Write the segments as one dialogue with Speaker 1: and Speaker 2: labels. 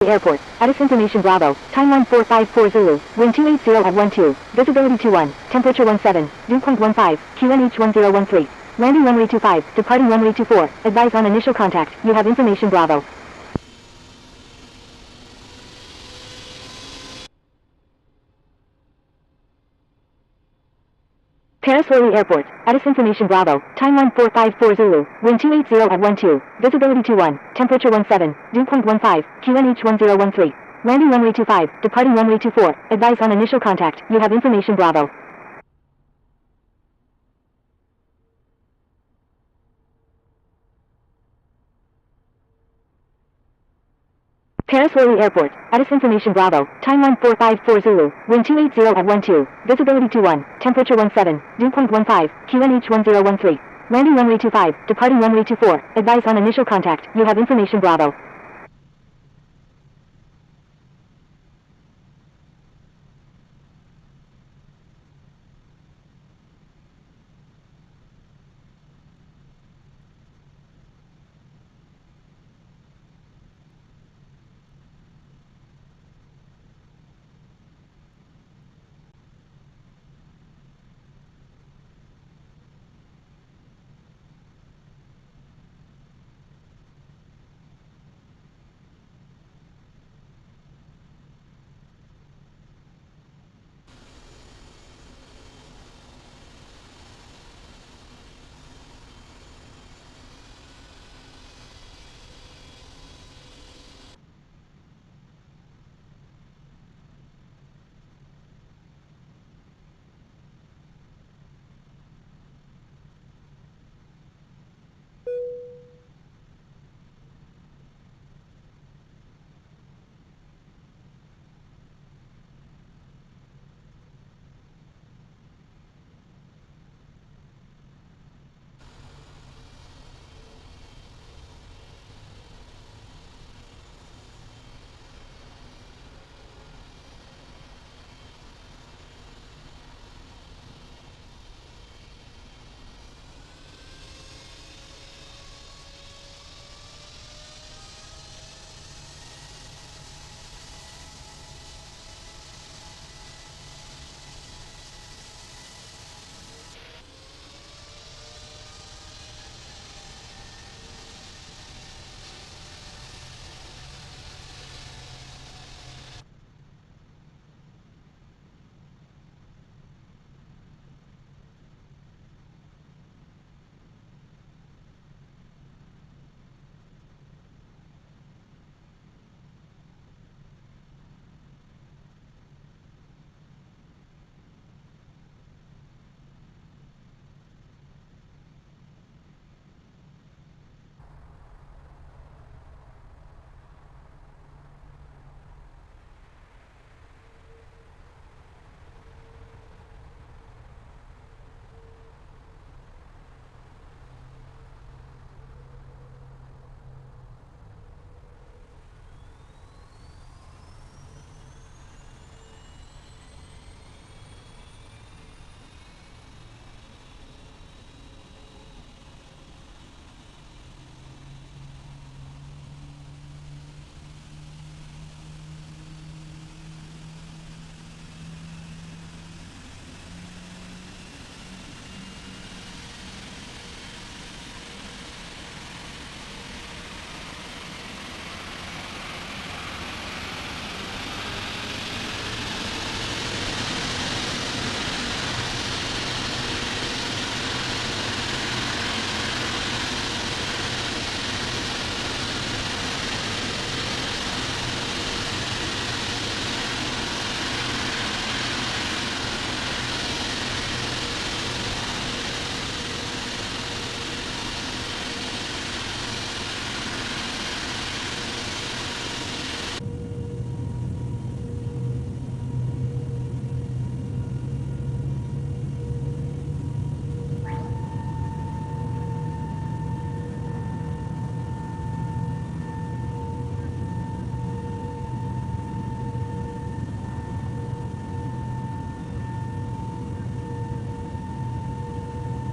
Speaker 1: Airport. Addis Information Bravo. Time 1454 Zulu. Wind 280 at 12. Visibility 21. Temperature 17. Dew point 15. QNH 1013. Landing runway 25. Departing runway 24. Advise on initial contact. You have Information Bravo. Paris Orly Airport. Addis Information Bravo. Time 1454 Zulu. Wind 280 at 12. Visibility 21. Temperature 17. Dew point 15. QNH 1013. Landing runway 25. Departing runway 24. Advise on initial contact. You have Information Bravo. Paris Orly Airport. Addis Information Bravo. Time 1454 Zulu. Wind 280 at 12. Visibility 21. Temperature 17. Dew point 15. QNH 1013. Landing runway 25. Departing runway 24. Advise on initial contact. You have Information Bravo.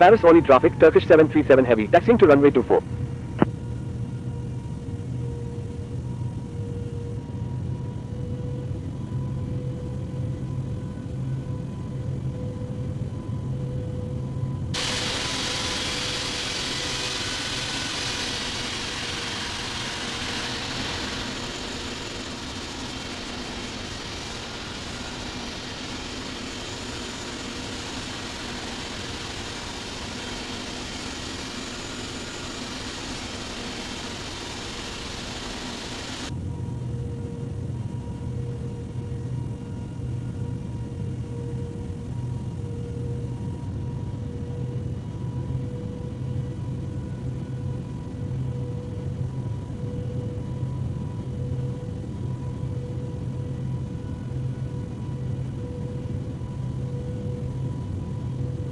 Speaker 2: Paris Orly traffic, Turkish 737 Heavy, taxiing to runway 24.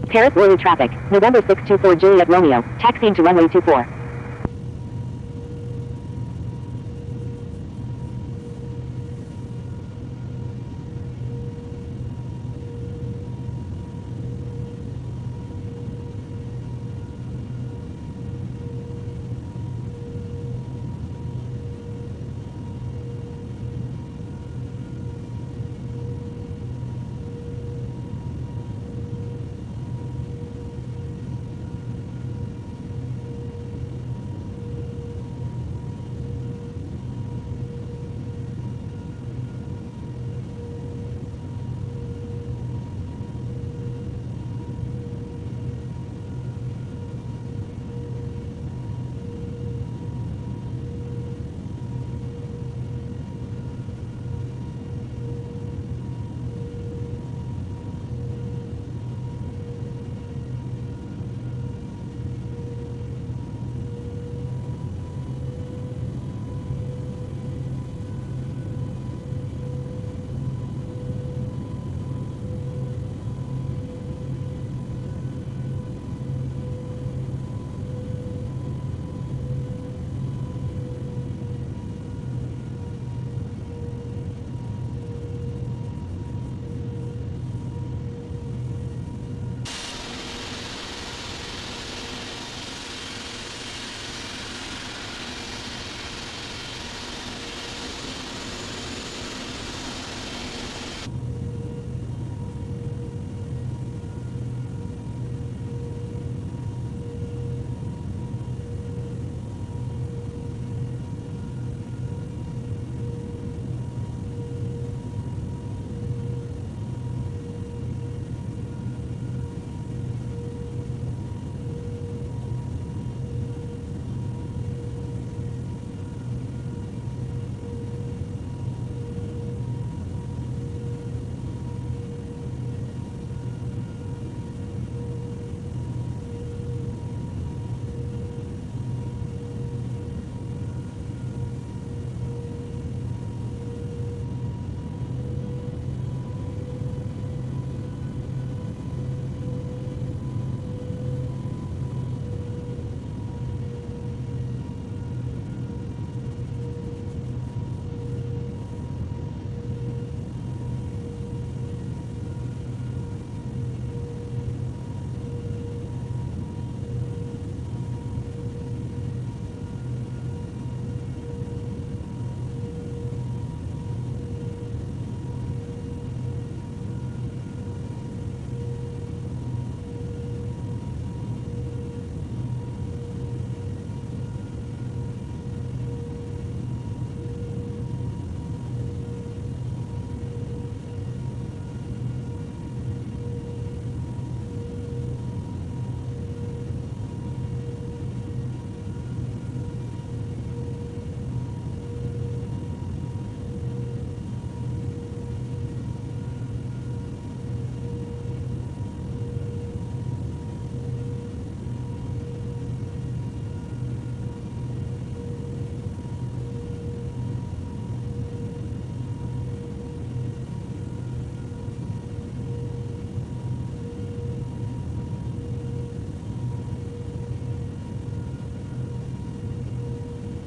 Speaker 1: Paris Orly traffic, November 624 Juliet Romeo, taxiing to runway 24.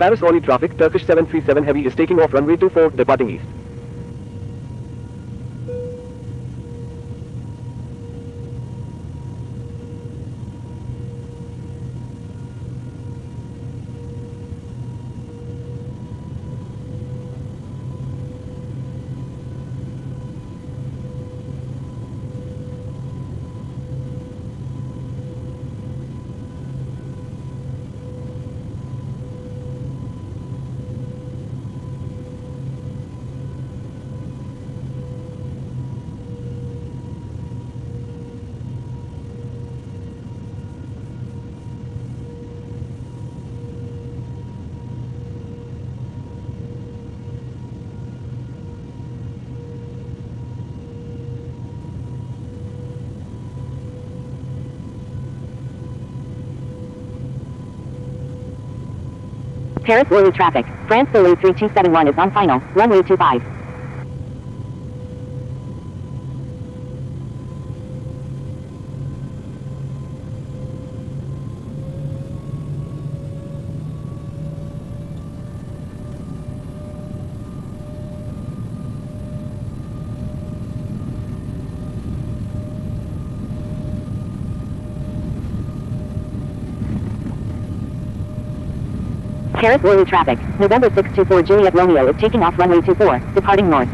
Speaker 2: Paris Orly traffic, Turkish 737 Heavy is taking off runway 24, departing east.
Speaker 1: Paris Orly traffic, France Orly 3271 is on final, runway 25. Paris Orly traffic. November 624 Juliet Romeo is taking off runway 24, departing north.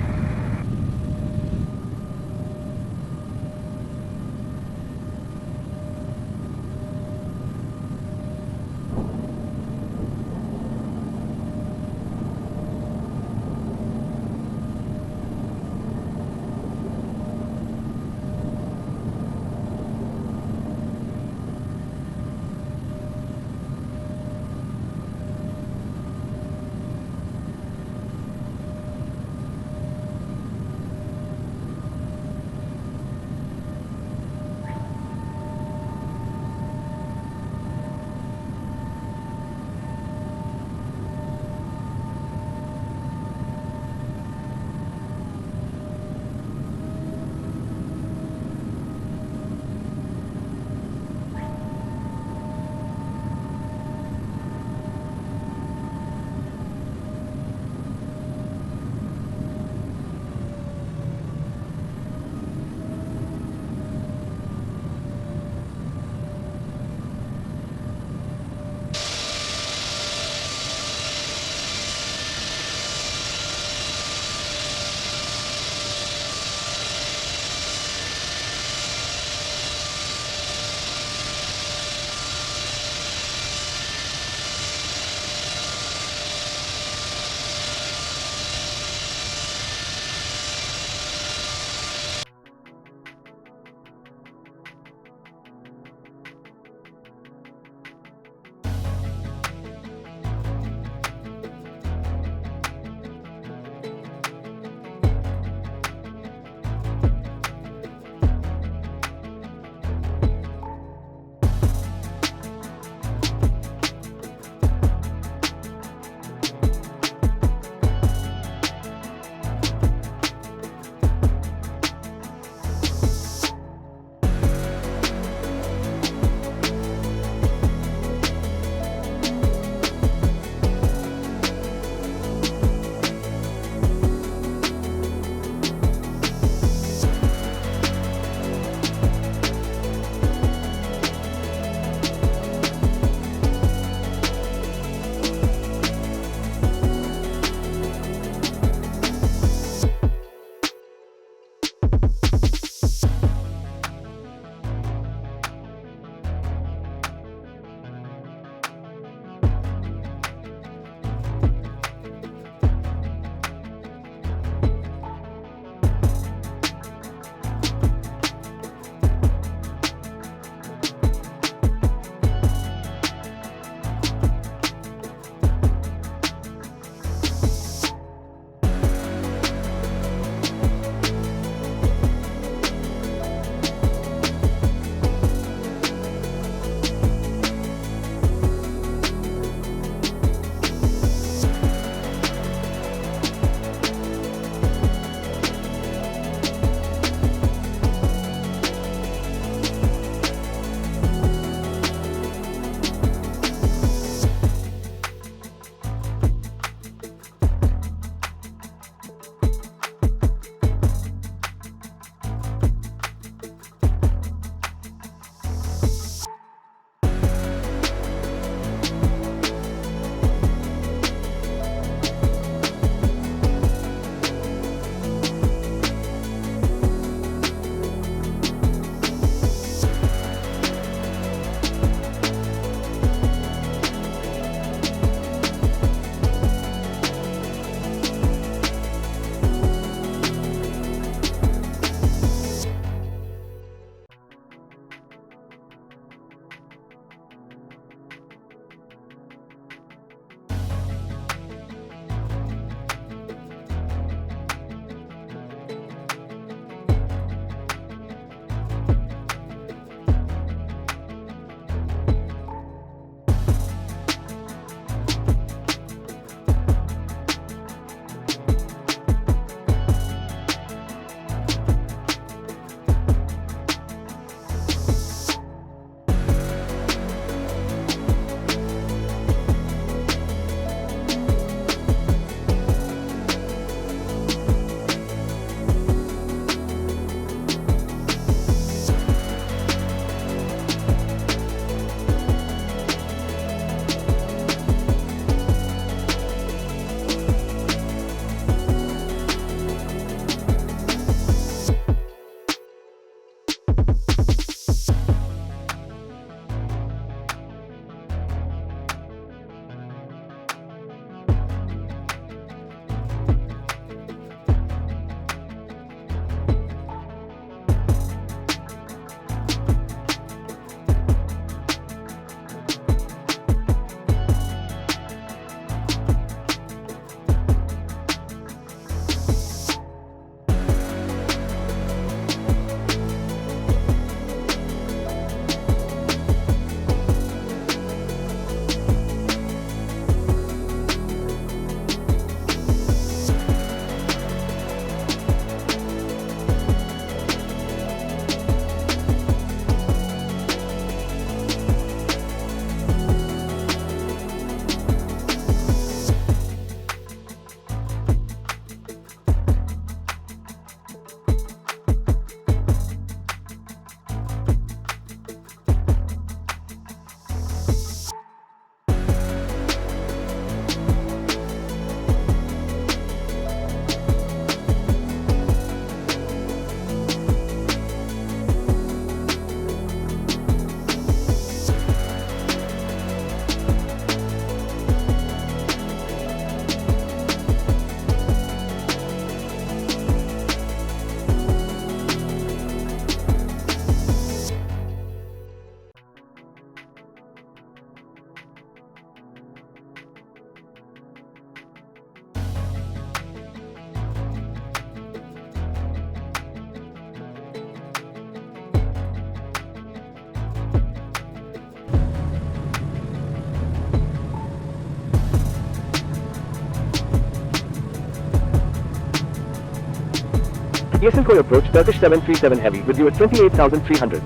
Speaker 2: Yeşilköy approach Turkish 737 Heavy with you at 28,300.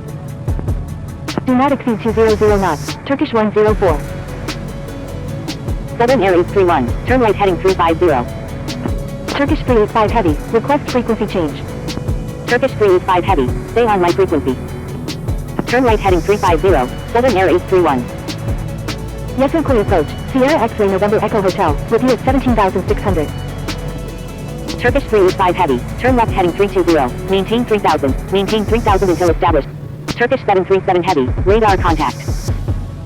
Speaker 1: Do not exceed 200 knots. Turkish 104.
Speaker 3: Southern Air 831, turn right heading 350.
Speaker 1: Turkish 385 Heavy, request frequency change.
Speaker 3: Turkish 385 Heavy, stay on my frequency. Turn right heading 350, Southern Air 831.
Speaker 1: Yeşilköy approach, Sierra X-Ray November Echo Hotel, with you at 17,600.
Speaker 3: Turkish 385 Heavy, turn left heading 320, maintain 3000 until established. Turkish 737 Heavy, radar contact.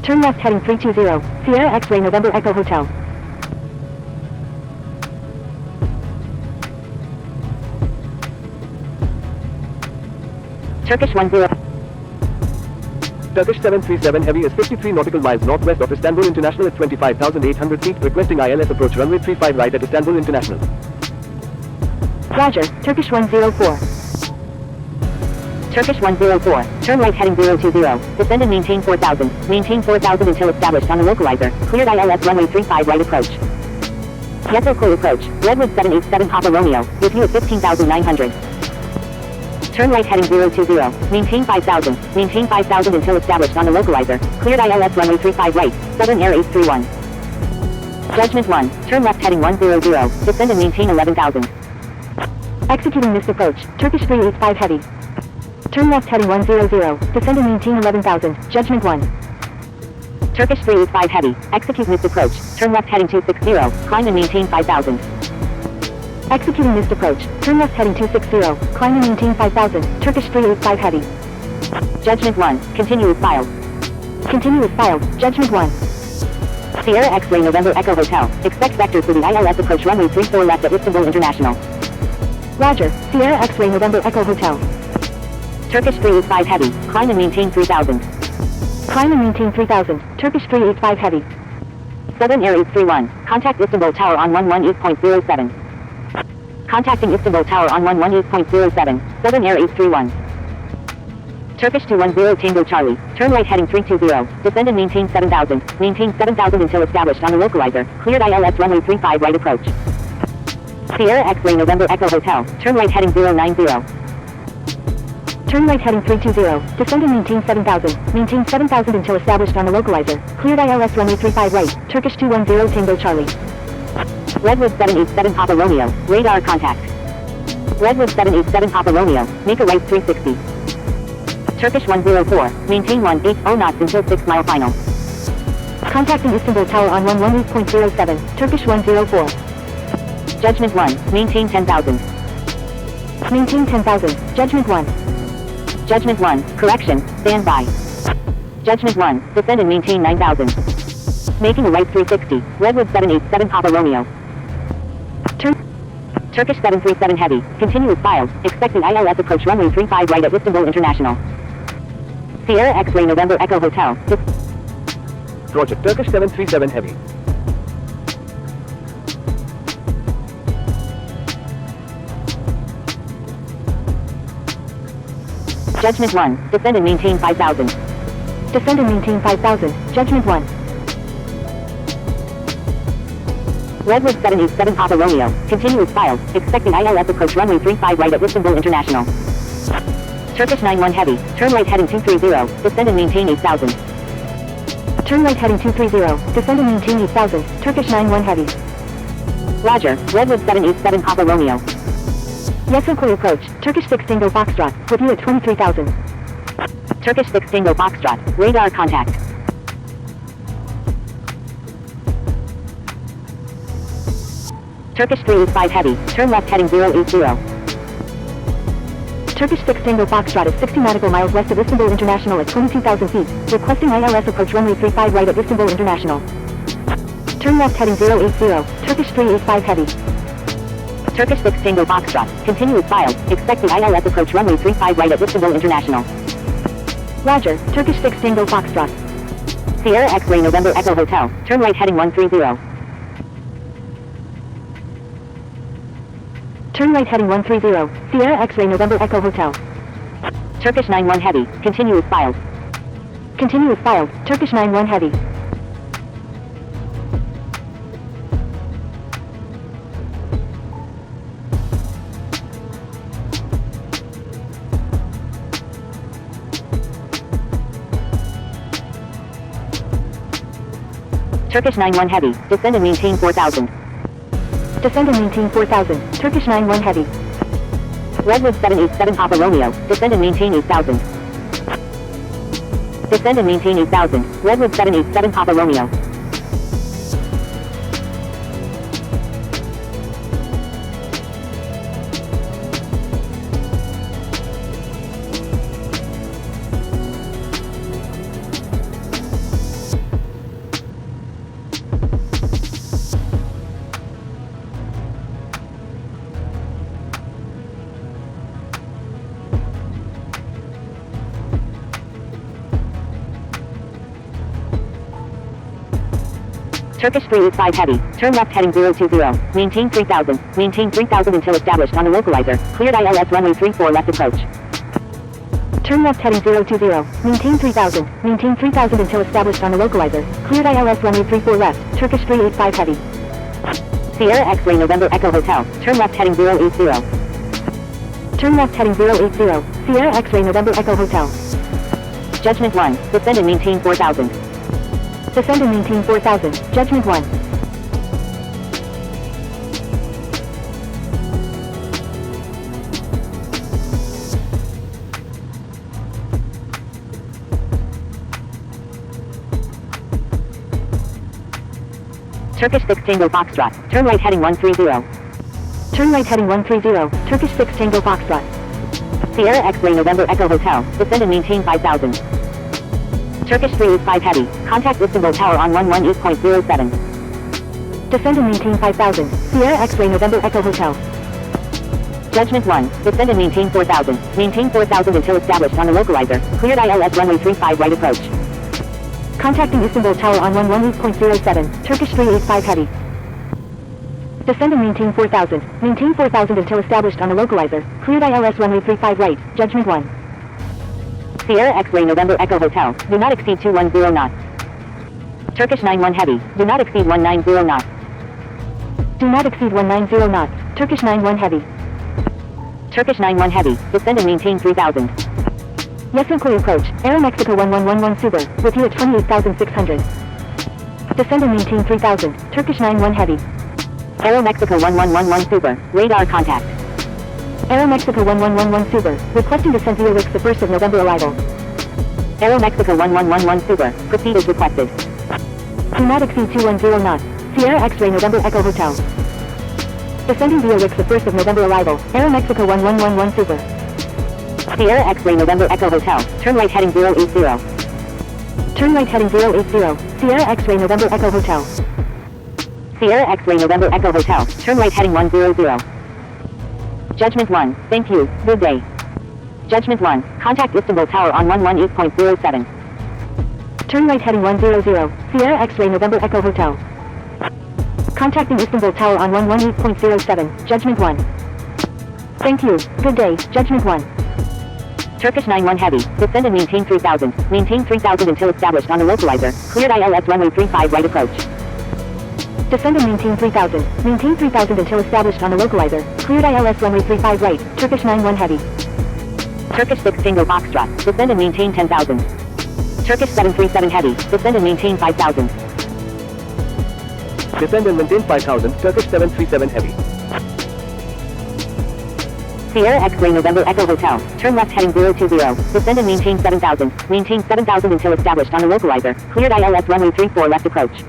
Speaker 1: Turn left heading 320, Sierra X-Ray November Echo Hotel.
Speaker 3: Turkish 10.
Speaker 2: Turkish 737 Heavy is 53 nautical miles northwest of Istanbul International at 25,800 feet, requesting ILS approach runway 35 right at Istanbul International.
Speaker 1: Roger, Turkish 104.
Speaker 3: Turkish 104, turn right heading 020, descend and maintain 4000 until established on the localizer, cleared ILS runway 35 right approach. Yeşilköy approach, Redwood 787 Papa Romeo, with you at 15,900. Turn right heading 020, maintain 5000 until established on the localizer, cleared ILS runway 35 right, Southern Air 831. Judgment 1, turn left heading 100, descend and maintain 11,000.
Speaker 1: Executing this approach, Turkish 385 Heavy. Turn left heading 100, descend and maintain 11,000, Judgment 1.
Speaker 3: Turkish 385 Heavy, execute missed approach, turn left heading 260, climb and maintain 5,000.
Speaker 1: Executing missed approach, turn left heading 260, climb and maintain 5,000, Turkish 385 Heavy.
Speaker 3: Judgment 1, continue as filed.
Speaker 1: Continue as filed, Judgment 1.
Speaker 3: Sierra X-Ray November Echo Hotel, expect vectors for the ILS approach runway 34 left at Istanbul International.
Speaker 1: Roger, Sierra X-Ray November Echo Hotel.
Speaker 3: Turkish 385 Heavy, climb and maintain 3,000.
Speaker 1: Climb and maintain 3,000, Turkish 385 Heavy.
Speaker 3: Southern Air 831, contact Istanbul Tower on 118.07. Contacting Istanbul Tower on 118.07, Southern Air 831. Turkish 210 Tango Charlie, turn right heading 320, descend and maintain 7,000 until established on the localizer, cleared ILS runway 35 right approach. Sierra X-Ray November Echo Hotel, turn right heading 090.
Speaker 1: Turn right heading 320, descend and maintain 7,000 until established on the localizer, cleared ILS runway 35 right, Turkish 210 Tango Charlie.
Speaker 3: Redwood 787 Papa Romeo, radar contact. Redwood 787 Papa Romeo, make a right 360. Turkish 104, maintain 180 knots until 6 mile final.
Speaker 1: Contacting Istanbul Tower on 118.07, Turkish 104.
Speaker 3: Judgment 1, maintain 10,000.
Speaker 1: Maintain 10,000, Judgment 1.
Speaker 3: Judgment 1, correction, stand by. Judgment 1, descend and maintain 9,000. Making a right 360, Redwood 787 Papa Romeo. Turkish 737 Heavy, continue as filed, expecting ILS approach runway 35 right at Istanbul International. Sierra X-Ray November Echo Hotel.
Speaker 2: Roger, Turkish 737 Heavy.
Speaker 3: Judgment 1, descend and maintain 5,000.
Speaker 1: Descend and maintain 5,000, Judgment 1.
Speaker 3: Redwood 787 Papa Romeo, continue as filed, expecting ILS approach runway 35 right at Istanbul International. Turkish 91 Heavy, turn right heading 230, descend and maintain 8,000.
Speaker 1: Turn right heading 230, descend and maintain 8,000, Turkish 91 Heavy.
Speaker 3: Roger, Redwood 787 Papa Romeo.
Speaker 1: Yeşilköy approach, Turkish 6 Tango Foxtrot, with you at 23,000.
Speaker 3: Turkish 6 Tango Foxtrot, radar contact. Turkish 385 Heavy, turn left heading 080.
Speaker 1: Turkish 6 Tango Foxtrot is 60 nautical miles west of Istanbul International at 22,000 feet, requesting ILS approach runway 35 right at Istanbul International. Turn left heading 080, Turkish 385 Heavy.
Speaker 3: Turkish 6 Tango Foxtrot, continue as filed, expecting ILS approach runway 35 right at Istanbul International.
Speaker 1: Roger, Turkish 6 Tango Foxtrot.
Speaker 3: Sierra X-Ray November Echo Hotel, turn right heading 130.
Speaker 1: Turn right heading 130, Sierra X-Ray November Echo Hotel.
Speaker 3: Turkish 91 Heavy, continue as filed.
Speaker 1: Continue as filed, Turkish 91 Heavy.
Speaker 3: Turkish 9-1 Heavy, descend and maintain 4000.
Speaker 1: Descend and maintain 4000, Turkish 9-1 Heavy.
Speaker 3: Redwood 787 Papa Romeo, descend and maintain 8000. Descend and maintain 8000, Redwood 787 Papa Romeo. Turkish 385 Heavy, turn left heading 020, maintain 3000 until established on the localizer, cleared ILS runway 34 left approach.
Speaker 1: Turn left heading 020, maintain 3000 until established on the localizer, cleared ILS runway 34 left, Turkish 385 Heavy.
Speaker 3: Sierra X-Ray November Echo Hotel, turn left heading 080.
Speaker 1: Turn left heading 080, Sierra X-Ray November Echo Hotel.
Speaker 3: Judgment 1, descend and maintain 4000.
Speaker 1: Descend and maintain 4000, Judgment 1.
Speaker 3: Turkish 6 Tango Foxtrot, turn right heading 130.
Speaker 1: Turn right heading 130, Turkish 6 Tango Foxtrot.
Speaker 3: Sierra X-Ray November Echo Hotel, descend and maintain 5000. Turkish 385 Heavy, contact Istanbul Tower on 118.07.
Speaker 1: Descend and maintain 5000, Sierra X-Ray November Echo Hotel.
Speaker 3: Judgment 1, descend and maintain 4000 until established on the localizer, cleared ILS runway 35 right approach.
Speaker 1: Contacting Istanbul Tower on 118.07, Turkish 385 Heavy. Descend and maintain 4000 until established on the localizer, cleared ILS runway 35 right, Judgment 1.
Speaker 3: Sierra X-Ray November Echo Hotel, do not exceed 210 knots. Turkish 9-1 Heavy, do not exceed 190 knots.
Speaker 1: Do not exceed 190 knots, Turkish 9-1 Heavy.
Speaker 3: Turkish 9-1 Heavy, descend and maintain 3000.
Speaker 1: Yes and clear approach, Aeromexico 1111 Super, with you at 28,600. Descend and maintain 3000, Turkish 9-1 Heavy.
Speaker 3: Aeromexico 1111 Super, radar contact.
Speaker 1: Aeromexico 1111 Super, requesting descent via Wix the 1st of November arrival.
Speaker 3: Aeromexico 1111 Super, proceed as requested.
Speaker 1: Do not exceed 210 knots, Sierra X-Ray November Echo Hotel. Descending via Wix the 1st of November arrival, Aeromexico 1111 Super.
Speaker 3: Sierra X-Ray November Echo Hotel, turn right heading 080.
Speaker 1: Turn right heading 080, Sierra X-Ray November Echo Hotel.
Speaker 3: Sierra X-Ray November Echo Hotel, turn right heading 100. Judgment 1, thank you, good day. Judgment 1, contact Istanbul Tower on 118.07.
Speaker 1: Turn right heading 100, Sierra X-Ray November Echo Hotel. Contacting Istanbul Tower on 118.07, Judgment 1. Thank you, good day, Judgment 1.
Speaker 3: Turkish 9-1 Heavy, descend and maintain 3000 until established on the localizer, cleared ILS runway 35 right approach.
Speaker 1: Descend and maintain 3000 until established on the localizer, cleared ILS runway 35 right, Turkish 9-1 Heavy.
Speaker 3: Turkish 6 Tango Foxtrot, descend and maintain 10,000. Turkish 737 Heavy, descend and maintain 5000.
Speaker 2: Descend and maintain 5000, Turkish 737 Heavy.
Speaker 3: Sierra X-Ray November Echo Hotel, turn left heading 020, descend and maintain 7000 until established on the localizer, cleared ILS runway 34 left approach.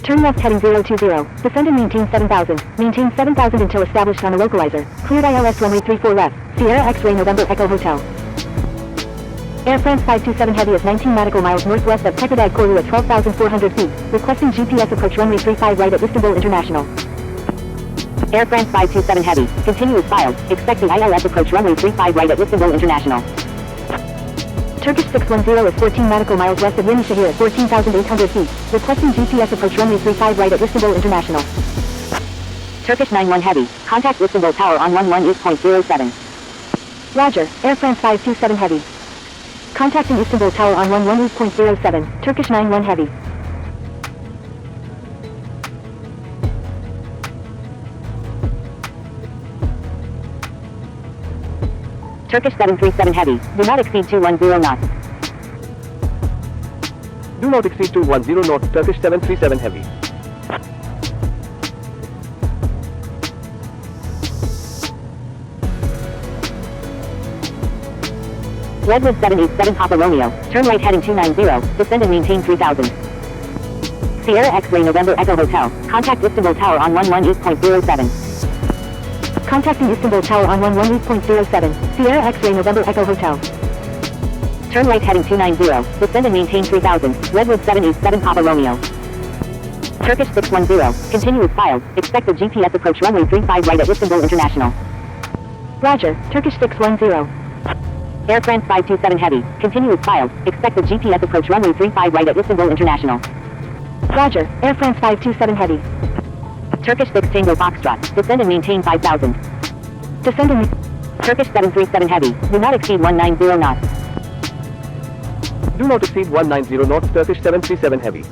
Speaker 1: Turn left heading 020, descend and maintain 7000 until established on the localizer, cleared ILS runway 34 left, Sierra X-Ray November Echo Hotel. Air France 527 Heavy is 19 nautical miles northwest of Tekirdağ Koru at 12,400 feet, requesting GPS approach runway 35 right at Istanbul International.
Speaker 3: Air France 527 Heavy, continue as filed, expecting ILS approach runway 35 right at Istanbul International.
Speaker 1: Turkish 610 is 14 nautical miles west of Yeni Şehir at 14,800 feet, requesting GPS approach runway 35 right at Istanbul International.
Speaker 3: Turkish 9-1 Heavy, contact Istanbul Tower on 118.07.
Speaker 1: Roger, Air France 527 Heavy. Contacting Istanbul Tower on 118.07, Turkish 9-1 Heavy.
Speaker 3: Turkish 737 Heavy, do not exceed 210 knots.
Speaker 2: Do not exceed 210 knots, Turkish 737 Heavy.
Speaker 3: Redwood 787 Papa Romeo, turn right heading 290, descend and maintain 3000. Sierra X-Ray November Echo Hotel, contact Istanbul Tower on 118.07.
Speaker 1: Contacting Istanbul Tower on 118.07, Sierra X-Ray November Echo Hotel.
Speaker 3: Turn right heading 290, descend and maintain 3000, Redwood 787 Papa Romeo. Turkish 610, continue with files, expect the GPS approach runway 35 right at Istanbul International.
Speaker 1: Roger, Turkish 610.
Speaker 3: Air France 527 Heavy, continue with files, expect the GPS approach runway 35 right at Istanbul International.
Speaker 1: Roger, Air France 527 Heavy.
Speaker 3: Turkish 6 Tango Foxtrot, descend and maintain 5000.
Speaker 1: Descending.
Speaker 3: Turkish 737 Heavy, do not exceed 190 knots.
Speaker 2: Do not exceed 190 knots, Turkish 737 Heavy.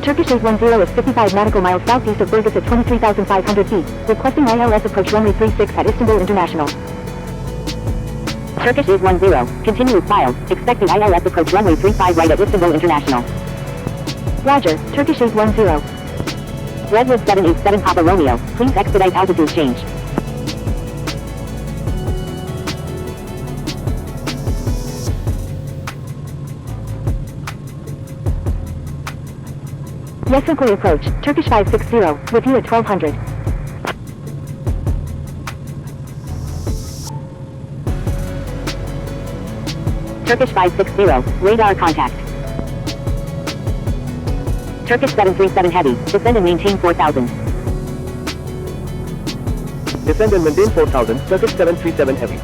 Speaker 1: Turkish 810 is 55 nautical miles southeast of Burgas at 23,500 feet, requesting ILS approach runway 36 at Istanbul International.
Speaker 3: Turkish 810, continue with files, expect the ILS approach runway 35 right at Istanbul International.
Speaker 1: Roger, Turkish 810.
Speaker 3: Redwood 787 Papa Romeo, please expedite altitude change.
Speaker 1: Yes, inquiry approach, Turkish 560, with you at 1200.
Speaker 3: Turkish 560, radar contact. Turkish 737 Heavy, descend and maintain 4000.
Speaker 2: Descend and maintain 4000, Turkish 737 Heavy.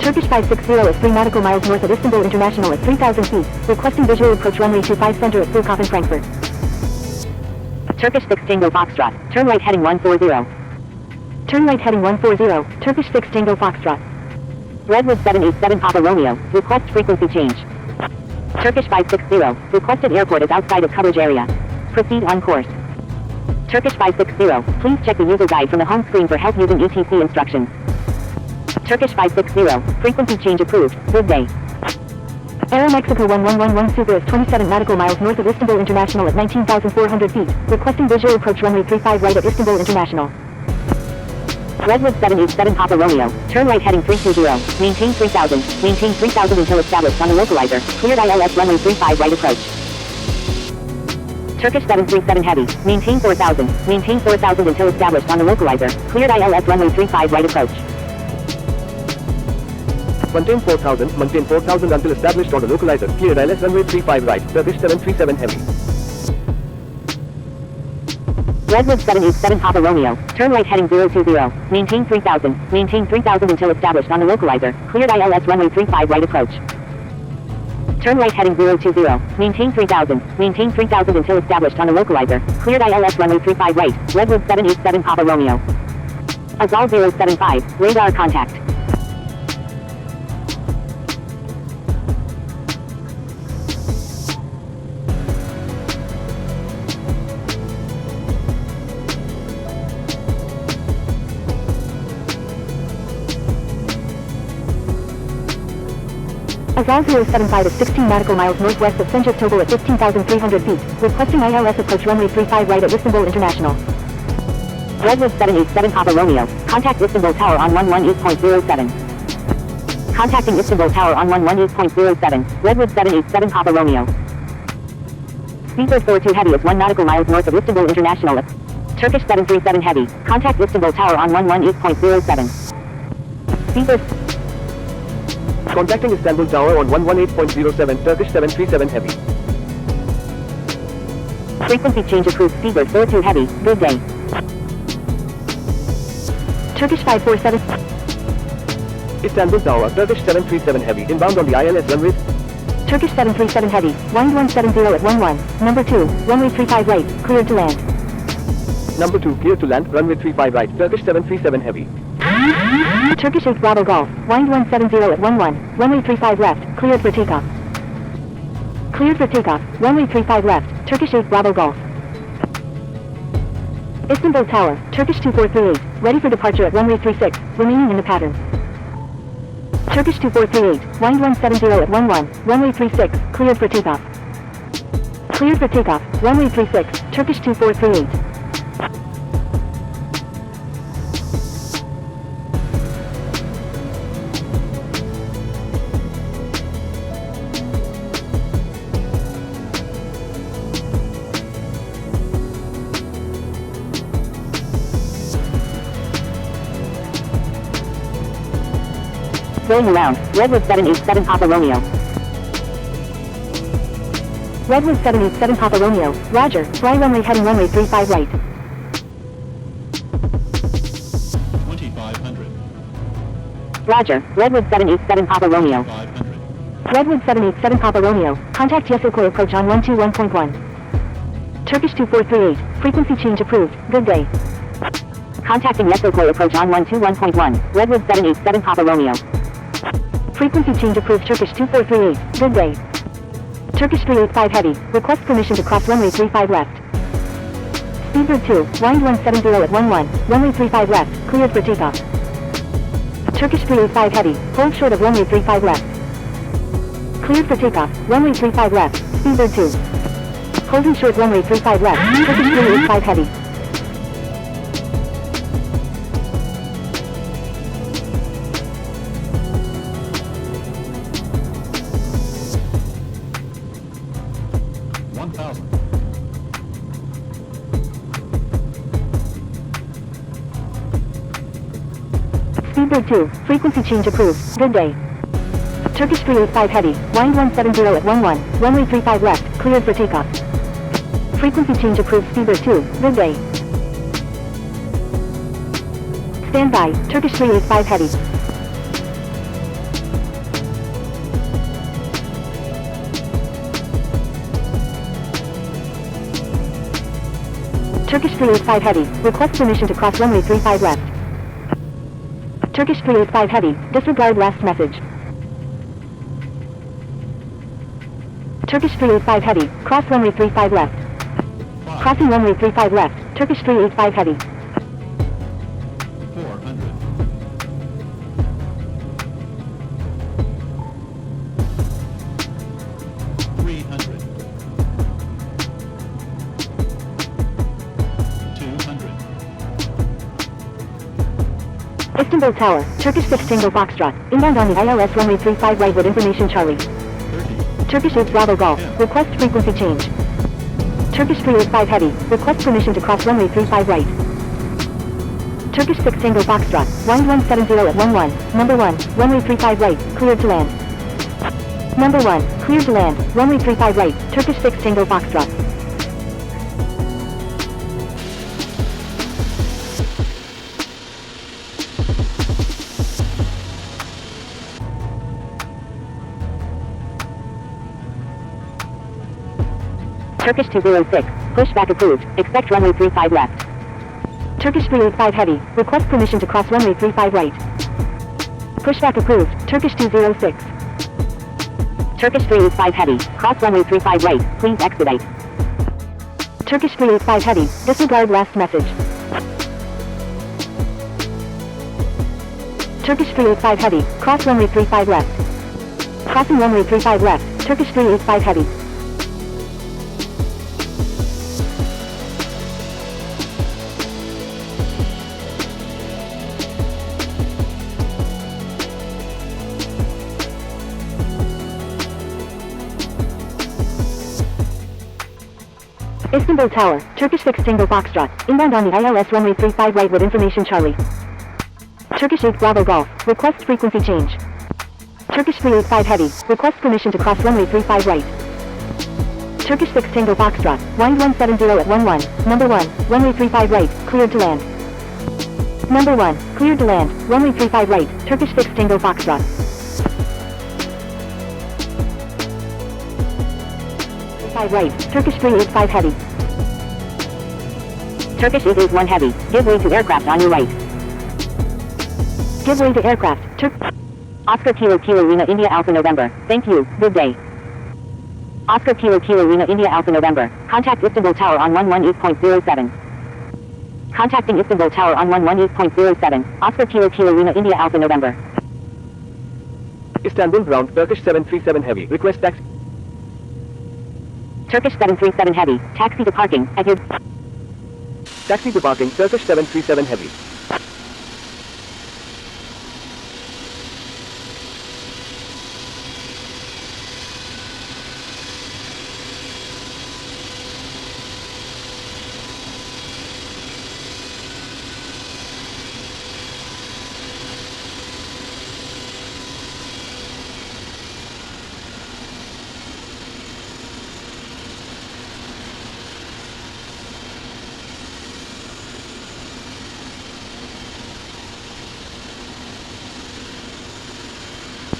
Speaker 1: Turkish 560 is 3 nautical miles north of Istanbul International at 3,000 feet, requesting visual approach runway 25 center at Flughafen Frankfurt.
Speaker 3: Turkish 6 Tango Foxtrot, turn right heading 140.
Speaker 1: Turn right heading 140, Turkish 6 Tango Foxtrot.
Speaker 3: Redwood 787 Papa Romeo, request frequency change. Turkish 560, requested airport is outside of coverage area. Proceed on course. Turkish 560, please check the user guide from the home screen for help using ETC instructions. Turkish 560, frequency change approved, good day.
Speaker 1: Aeromexico 1111 Suba is 27 nautical miles north of Istanbul International at 19,400 feet, requesting visual approach runway 35 right at Istanbul International.
Speaker 3: Redwood 787 Papa Romeo, turn right heading 320, maintain 3000 until established on the localizer, cleared ILS runway 35 right approach. Turkish 737 Heavy, maintain 4000 until established on the localizer, cleared ILS runway 35 right approach.
Speaker 2: Maintain 4000 until established on the localizer, cleared ILS runway 35 right, Turkish 737 Heavy.
Speaker 3: Redwood 787 Papa Romeo, turn right heading 020, maintain 3000 until established on the localizer, cleared ILS runway 35 right approach. Turn right heading 020, maintain 3000 until established on the localizer, cleared ILS runway 35 right, Redwood 787 Papa Romeo. Azal 075, radar contact.
Speaker 1: Azal 075 is 16 nautical miles northwest of Senjak at 15,300 feet, requesting ILS approach runway 35 right at Istanbul International.
Speaker 3: Redwood 787 Papa Romeo, contact Istanbul Tower on 118.07. Contacting Istanbul Tower on 118.07, Redwood 787 Papa Romeo. Speedbird 42 Heavy is 1 nautical miles north of Istanbul International. Turkish 737 Heavy, contact Istanbul Tower on 118.07. Speedbird
Speaker 2: Contacting Istanbul Tower on 118.07, Turkish 737 Heavy.
Speaker 3: Frequency change approved, Speedbird 42 Heavy, good day.
Speaker 1: Turkish 547.
Speaker 2: Istanbul Tower, Turkish 737 Heavy, inbound on the ILS runway.
Speaker 1: Turkish 737 Heavy, wind 170 at 11, number 2, runway 35 right, cleared to land.
Speaker 2: Number 2, clear to land, runway 35 right, Turkish 737 Heavy.
Speaker 1: Turkish 8 Bravo Golf, wind 170 at 11, runway 35 left, cleared for takeoff. Cleared for takeoff, runway 35 left, Turkish 8 Bravo Golf. Istanbul Tower, Turkish 2438, ready for departure at runway 36, remaining in the pattern. Turkish 2438, wind 170 at 11, runway 36, cleared for takeoff. Cleared for takeoff, runway 36, Turkish 2438.
Speaker 3: Going around, Redwood 787 Papa Romeo.
Speaker 1: Redwood 787 Papa Romeo, roger, fly runway heading runway 35 right.
Speaker 4: 2500.
Speaker 3: Roger, Redwood 787 Papa Romeo.
Speaker 4: 500.
Speaker 1: Redwood 787 Papa Romeo, contact Yesoko approach on 121.1. Turkish 2438, frequency change approved, good day.
Speaker 3: Contacting Yesoko approach on 121.1, Redwood 787 Papa Romeo.
Speaker 1: Frequency change approved Turkish 2438, good day. Turkish 385 heavy, request permission to cross runway 35 left. Speedbird 2, wind 170 at 11, runway 35 left, cleared for takeoff. Turkish 385 heavy, hold short of runway 35 left. Cleared for takeoff, runway 35 left, Speedbird 2. Holding short runway 35 left, Turkish 385 heavy. Speedbird 2, frequency change approved, good day. Turkish 385 heavy, wind 170 at 11, runway 35 left, cleared for takeoff. Frequency change approved Speedbird 2, good day. Stand by, Turkish 385 heavy. Turkish 385 heavy, request permission to cross runway 35 left. Turkish 385 heavy, disregard last message. Turkish 385 heavy, cross runway 35 left. Crossing runway 35 left, Turkish 385 heavy.
Speaker 4: 400. 300. 200.
Speaker 1: Istanbul Tower, Turkish 6 Tango Foxtrot, inbound on the ILS runway 35 right with information Charlie.
Speaker 4: 30.
Speaker 1: Turkish 8 Bravo Golf, request frequency change. Turkish 385 heavy, request permission to cross runway 35 right. Turkish 6 Tango Foxtrot, wind 170 at 11, number 1, runway 35 right, cleared to land. Number 1, cleared to land, runway 35 right, Turkish 6 Tango Foxtrot.
Speaker 3: Turkish 206, pushback approved, expect runway 35 left.
Speaker 1: Turkish 385 heavy, request permission to cross runway 35 right. Pushback approved, Turkish 206.
Speaker 3: Turkish 385 heavy, cross runway 35 right, please expedite.
Speaker 1: Turkish 385 heavy, disregard last message. Turkish 385 heavy, cross runway 35 left. Crossing runway 35 left, Turkish 385 heavy. Istanbul Tower, Turkish 6 Tango Foxtrot, inbound on the ILS runway 35 right with information Charlie. Turkish 8 Bravo Golf, request frequency change. Turkish 385 heavy, request permission to cross runway 35 right. Turkish 6 Tango Foxtrot, wind 170 at 11, number 1, runway 35 right, cleared to land. Number 1, cleared to land, runway 35 right, Turkish 6 Tango Foxtrot. 35 right, Turkish 385 heavy.
Speaker 3: Turkish 881 heavy, give way to aircraft on your right.
Speaker 1: Give way to aircraft,
Speaker 3: Oscar Kilo Kilo Lima India Alpha November, thank you, good day. Oscar Kilo Kilo Lima India Alpha November, contact Istanbul Tower on 118.07. Contacting Istanbul Tower on 118.07, Oscar Kilo Kilo Lima India Alpha November.
Speaker 2: Istanbul ground, Turkish 737 heavy. Request taxi.
Speaker 3: Turkish 737 heavy. Taxi to parking at your...
Speaker 2: Taxi to parking, Turkish 737 heavy.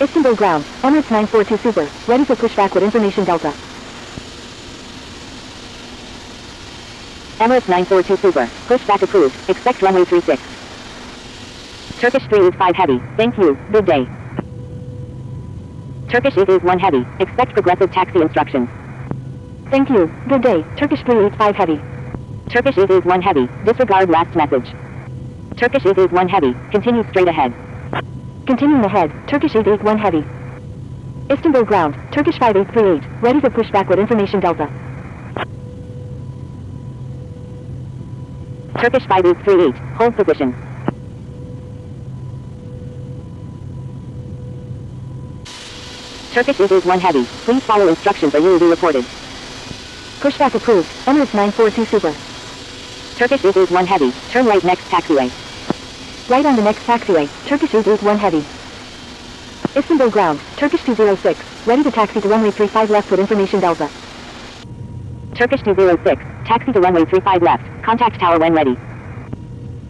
Speaker 1: Istanbul ground, Emirates 942 Super, ready for pushback with information Delta.
Speaker 3: Emirates 942 Super, pushback approved, expect runway 36. Turkish 385 heavy, thank you, good day. Turkish 881 heavy, expect progressive taxi instructions.
Speaker 1: Thank you, good day, Turkish 385 heavy.
Speaker 3: Turkish 881 heavy, disregard last message. Turkish 881 heavy, continue straight ahead.
Speaker 1: Continuing ahead, Turkish 881 heavy. Istanbul ground, Turkish 5838, ready for pushback with information Delta.
Speaker 3: Turkish 5838, hold position. Turkish 881 heavy, please follow instructions or you will be reported.
Speaker 1: Pushback approved, Emirates 942 Super.
Speaker 3: Turkish 881 heavy, turn right next taxiway.
Speaker 1: Right on the next taxiway, Turkish 881 heavy. Istanbul ground, Turkish 206, ready to taxi to runway 35 left with information Delta.
Speaker 3: Turkish 206, taxi to runway 35 left, contact tower when ready.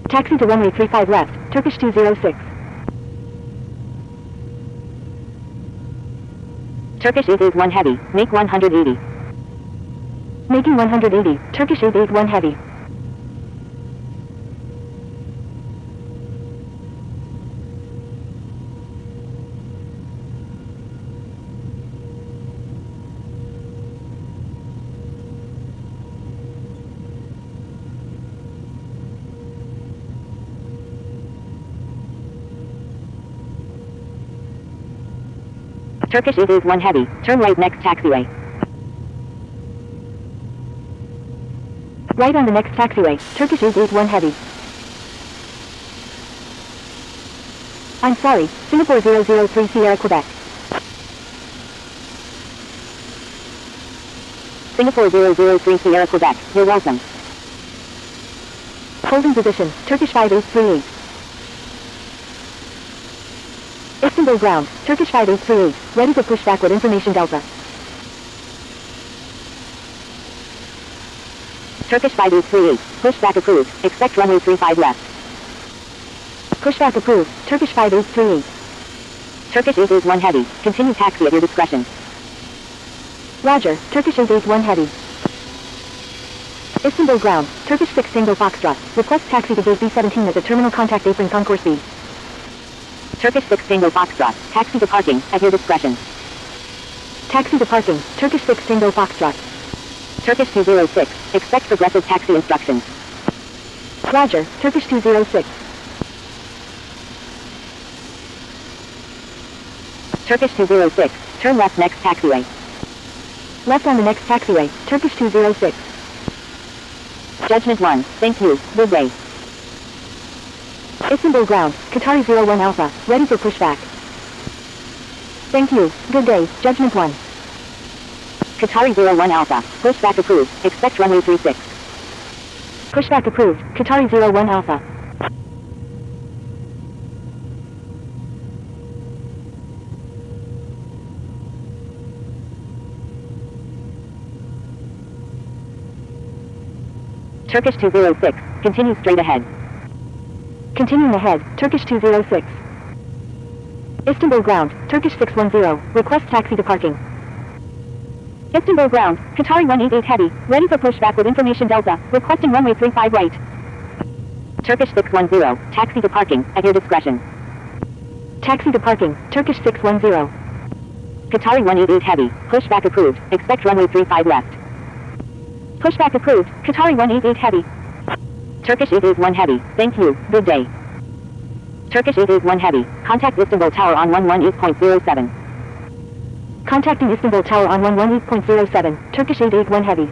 Speaker 1: Taxi to runway 35 left, Turkish 206.
Speaker 3: Turkish 881 heavy, make 180.
Speaker 1: Making 180, Turkish 881 heavy.
Speaker 3: Turkish 881 heavy, turn right next taxiway.
Speaker 1: Right on the next taxiway, Turkish 881 heavy. I'm sorry, Singapore 003 Sierra Quebec.
Speaker 3: Singapore 003 Sierra Quebec, you're welcome.
Speaker 1: Holding position, Turkish 5838. Istanbul ground, Turkish 5838, ready for pushback with information Delta.
Speaker 3: Turkish 5838, pushback approved, expect runway 35 left.
Speaker 1: Pushback approved, Turkish 5838.
Speaker 3: Turkish 881 heavy, continue taxi at your discretion.
Speaker 1: Roger, Turkish 881 heavy. Istanbul ground, Turkish 6 Tango Foxtrot, request taxi to gate B17 at the terminal contact apron concourse B.
Speaker 3: Turkish 6 Tango Foxtrot, taxi to parking, at your discretion.
Speaker 1: Taxi to parking, Turkish 6 Tango Foxtrot.
Speaker 3: Turkish 206, expect progressive taxi instructions.
Speaker 1: Roger, Turkish 206.
Speaker 3: Turkish 206, turn left next taxiway.
Speaker 1: Left on the next taxiway, Turkish 206.
Speaker 3: Judgment 1, thank you, good day.
Speaker 1: Istanbul ground, Qatari 01 Alpha, ready for pushback. Thank you, good day, Judgment 1.
Speaker 3: Qatari 01 Alpha, pushback approved, expect runway 36.
Speaker 1: Pushback approved, Qatari 01 Alpha.
Speaker 3: Turkish 206, continue straight ahead.
Speaker 1: Continuing ahead, Turkish 206. Istanbul ground, Turkish 610, request taxi to parking. Istanbul ground, Qatari 188 heavy, ready for pushback with information Delta, requesting runway 35 right.
Speaker 3: Turkish 610, taxi to parking, at your discretion.
Speaker 1: Taxi to parking, Turkish 610.
Speaker 3: Qatari 188 heavy, pushback approved, expect runway 35 left.
Speaker 1: Pushback approved, Qatari 188 heavy.
Speaker 3: Turkish 881 heavy, thank you, good day. Turkish 881 Heavy. Contact Istanbul Tower on 118.07.
Speaker 1: Contacting Istanbul Tower on 118.07, Turkish 881 Heavy.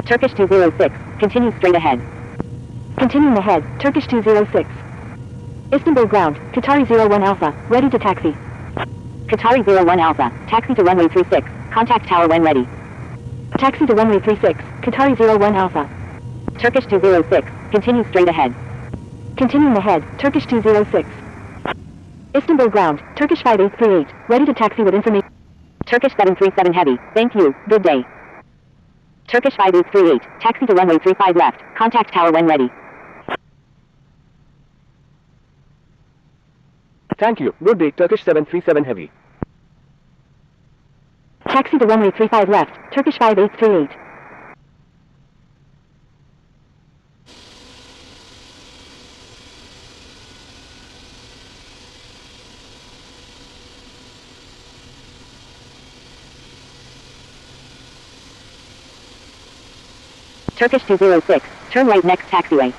Speaker 3: Turkish 206. Continue straight ahead.
Speaker 1: Continuing ahead, Turkish 206. Istanbul ground, Qatari 01 Alpha, ready to taxi.
Speaker 3: Qatari 01 Alpha. Taxi to runway 36. Contact tower when ready.
Speaker 1: Taxi to runway 36, Qatari 01 Alpha.
Speaker 3: Turkish 206. Continue straight ahead.
Speaker 1: Continuing ahead, Turkish 206. Istanbul ground, Turkish 5838, ready to taxi with information.
Speaker 3: Turkish 737 Heavy. Thank you. Good day. Turkish 5838. Taxi to runway 35 left. Contact tower when ready.
Speaker 2: Thank you. Good day, Turkish 737 Heavy.
Speaker 1: Taxi to runway 35 left, Turkish 5838.
Speaker 3: Turkish 206. Turn right next taxiway.